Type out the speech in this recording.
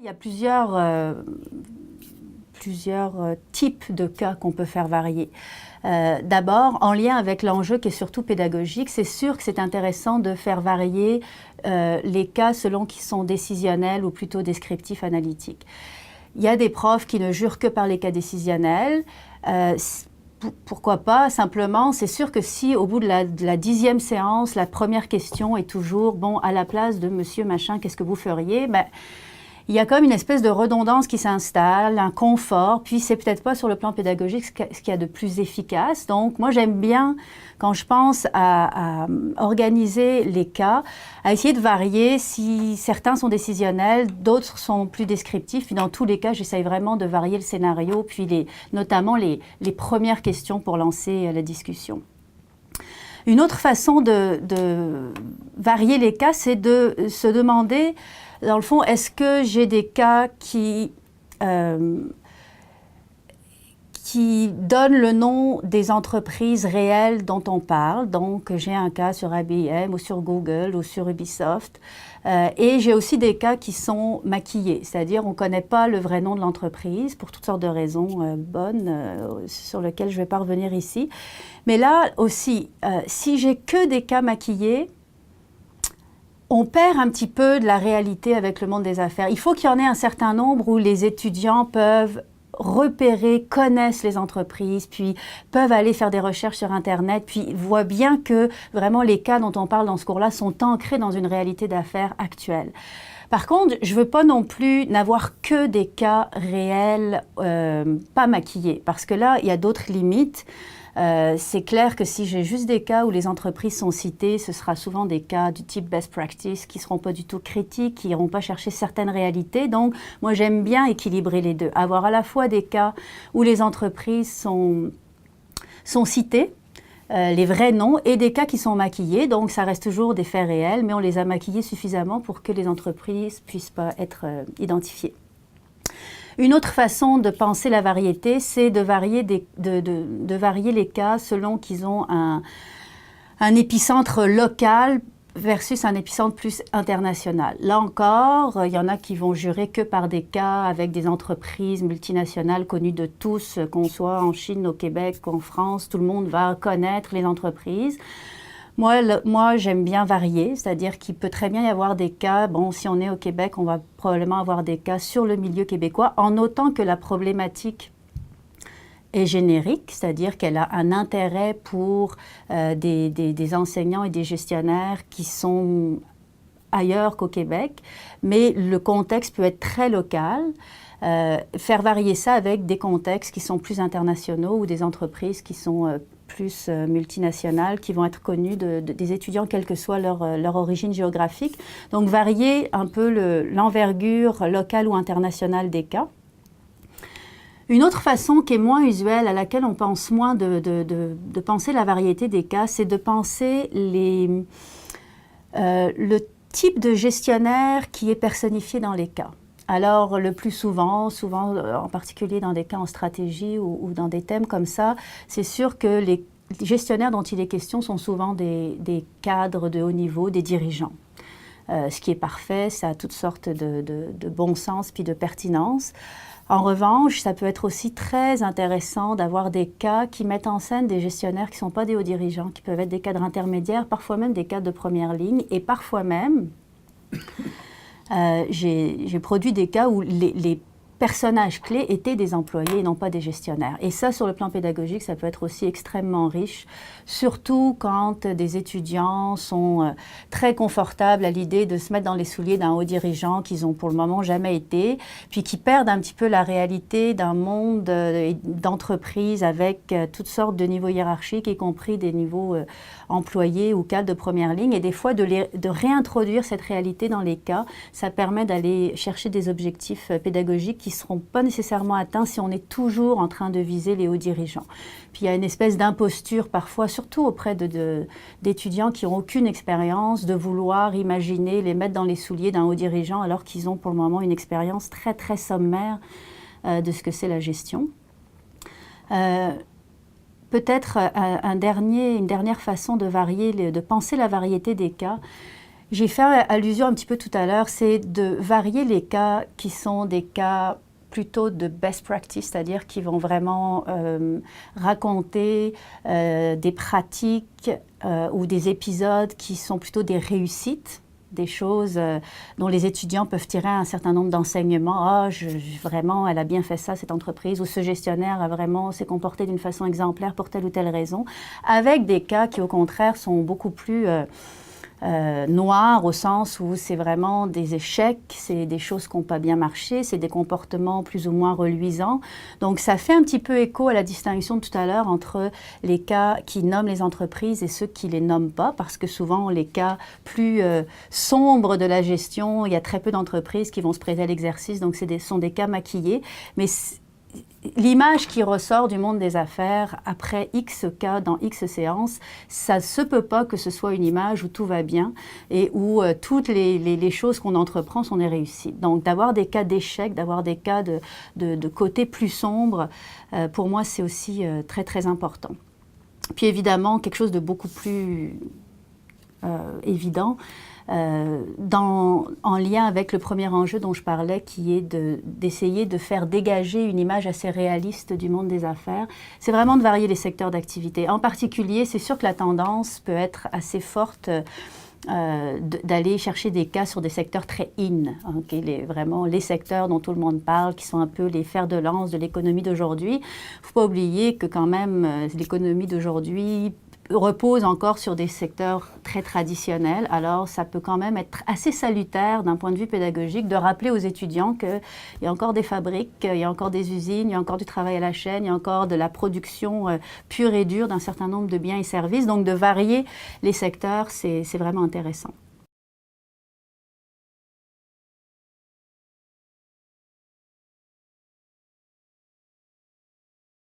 Il y a plusieurs types de cas qu'on peut faire varier. D'abord, en lien avec l'enjeu qui est surtout pédagogique, c'est sûr que c'est intéressant de faire varier les cas selon qu'ils sont décisionnels ou plutôt descriptifs analytiques. Il y a des profs qui ne jurent que par les cas décisionnels. Pourquoi pas? Simplement, c'est sûr que si au bout de la 10e séance, la première question est toujours « Bon, à la place de monsieur machin, qu'est-ce que vous feriez ?» il y a comme une espèce de redondance qui s'installe, un confort, puis c'est peut-être pas sur le plan pédagogique ce qu'il y a de plus efficace. Donc moi j'aime bien, quand je pense à organiser les cas, à essayer de varier si certains sont décisionnels, d'autres sont plus descriptifs. Puis dans tous les cas, j'essaye vraiment de varier le scénario, puis notamment les premières questions pour lancer la discussion. Une autre façon de varier les cas, c'est de se demander, dans le fond, est-ce que j'ai des cas qui donnent le nom des entreprises réelles dont on parle. Donc, j'ai un cas sur IBM ou sur Google ou sur Ubisoft. Et j'ai aussi des cas qui sont maquillés, c'est-à-dire on ne connaît pas le vrai nom de l'entreprise pour toutes sortes de raisons bonnes sur lesquelles je ne vais pas revenir ici. Mais là aussi, si j'ai que des cas maquillés, on perd un petit peu de la réalité avec le monde des affaires. Il faut qu'il y en ait un certain nombre où les étudiants peuvent repérer, connaissent les entreprises, puis peuvent aller faire des recherches sur Internet, puis voient bien que vraiment les cas dont on parle dans ce cours-là sont ancrés dans une réalité d'affaires actuelle. Par contre, je ne veux pas non plus n'avoir que des cas réels, pas maquillés, parce que là, il y a d'autres limites. C'est clair que si j'ai juste des cas où les entreprises sont citées, ce sera souvent des cas du type best practice qui ne seront pas du tout critiques, qui n'iront pas chercher certaines réalités. Donc, moi, j'aime bien équilibrer les deux. Avoir à la fois des cas où les entreprises sont citées, les vrais noms, et des cas qui sont maquillés. Donc, ça reste toujours des faits réels, mais on les a maquillés suffisamment pour que les entreprises ne puissent pas être identifiées. Une autre façon de penser la variété, c'est de varier les cas selon qu'ils ont un épicentre local versus un épicentre plus international. Là encore, il y en a qui vont jurer que par des cas avec des entreprises multinationales connues de tous, qu'on soit en Chine, au Québec, en France, tout le monde va connaître les entreprises. Moi, j'aime bien varier, c'est-à-dire qu'il peut très bien y avoir des cas, bon, si on est au Québec, on va probablement avoir des cas sur le milieu québécois, en notant que la problématique est générique, c'est-à-dire qu'elle a un intérêt pour des enseignants et des gestionnaires qui sont ailleurs qu'au Québec, mais le contexte peut être très local. Faire varier ça avec des contextes qui sont plus internationaux ou des entreprises qui sont plus multinationales, qui vont être connues des étudiants, quelle que soit leur origine géographique. Donc, varier un peu l'envergure locale ou internationale des cas. Une autre façon qui est moins usuelle, à laquelle on pense moins de penser la variété des cas, c'est de penser le type de gestionnaire qui est personnifié dans les cas. Alors, le plus souvent, en particulier dans des cas en stratégie ou dans des thèmes comme ça, c'est sûr que les gestionnaires dont il est question sont souvent des cadres de haut niveau, des dirigeants. Ce qui est parfait, ça a toutes sortes de bon sens puis de pertinence. En revanche, ça peut être aussi très intéressant d'avoir des cas qui mettent en scène des gestionnaires qui ne sont pas des hauts dirigeants, qui peuvent être des cadres intermédiaires, parfois même des cadres de première ligne, et parfois même... j'ai produit des cas où les personnages clés étaient des employés et non pas des gestionnaires. Et ça, sur le plan pédagogique, ça peut être aussi extrêmement riche, surtout quand des étudiants sont très confortables à l'idée de se mettre dans les souliers d'un haut dirigeant qu'ils ont pour le moment jamais été, puis qui perdent un petit peu la réalité d'un monde d'entreprise avec toutes sortes de niveaux hiérarchiques, y compris des niveaux employés ou cadres de première ligne. Et des fois, de réintroduire cette réalité dans les cas, ça permet d'aller chercher des objectifs pédagogiques qui ne seront pas nécessairement atteints si on est toujours en train de viser les hauts dirigeants. Puis il y a une espèce d'imposture parfois, surtout auprès d'étudiants qui n'ont aucune expérience, de vouloir imaginer les mettre dans les souliers d'un haut dirigeant alors qu'ils ont pour le moment une expérience très très sommaire de ce que c'est la gestion. Peut-être une dernière façon de penser la variété des cas, J'ai fait allusion un petit peu tout à l'heure, c'est de varier les cas qui sont des cas plutôt de best practice, c'est-à-dire qui vont vraiment raconter des pratiques ou des épisodes qui sont plutôt des réussites, des choses dont les étudiants peuvent tirer un certain nombre d'enseignements. Ah, vraiment, elle a bien fait ça, cette entreprise, ou ce gestionnaire a vraiment s'est comporté d'une façon exemplaire pour telle ou telle raison, avec des cas qui, au contraire, sont beaucoup plus noirs au sens où c'est vraiment des échecs, c'est des choses qui n'ont pas bien marché, c'est des comportements plus ou moins reluisants. Donc, ça fait un petit peu écho à la distinction de tout à l'heure entre les cas qui nomment les entreprises et ceux qui ne les nomment pas, parce que souvent, les cas plus sombres de la gestion, il y a très peu d'entreprises qui vont se prêter à l'exercice, donc sont des cas maquillés. Mais l'image qui ressort du monde des affaires après X cas dans X séances, ça ne se peut pas que ce soit une image où tout va bien et où toutes les choses qu'on entreprend sont des réussites. Donc d'avoir des cas d'échec, d'avoir des cas de côté plus sombre, pour moi c'est aussi très très important. Puis évidemment, quelque chose de beaucoup plus évident, en lien avec le premier enjeu dont je parlais, qui est d'essayer de faire dégager une image assez réaliste du monde des affaires, c'est vraiment de varier les secteurs d'activité. En particulier, c'est sûr que la tendance peut être assez forte d'aller chercher des cas sur des secteurs très vraiment les secteurs dont tout le monde parle, qui sont un peu les fers de lance de l'économie d'aujourd'hui. Il ne faut pas oublier que quand même l'économie d'aujourd'hui repose encore sur des secteurs très traditionnels. Alors, ça peut quand même être assez salutaire d'un point de vue pédagogique de rappeler aux étudiants qu'il y a encore des fabriques, il y a encore des usines, il y a encore du travail à la chaîne, il y a encore de la production pure et dure d'un certain nombre de biens et services. Donc, de varier les secteurs, c'est vraiment intéressant.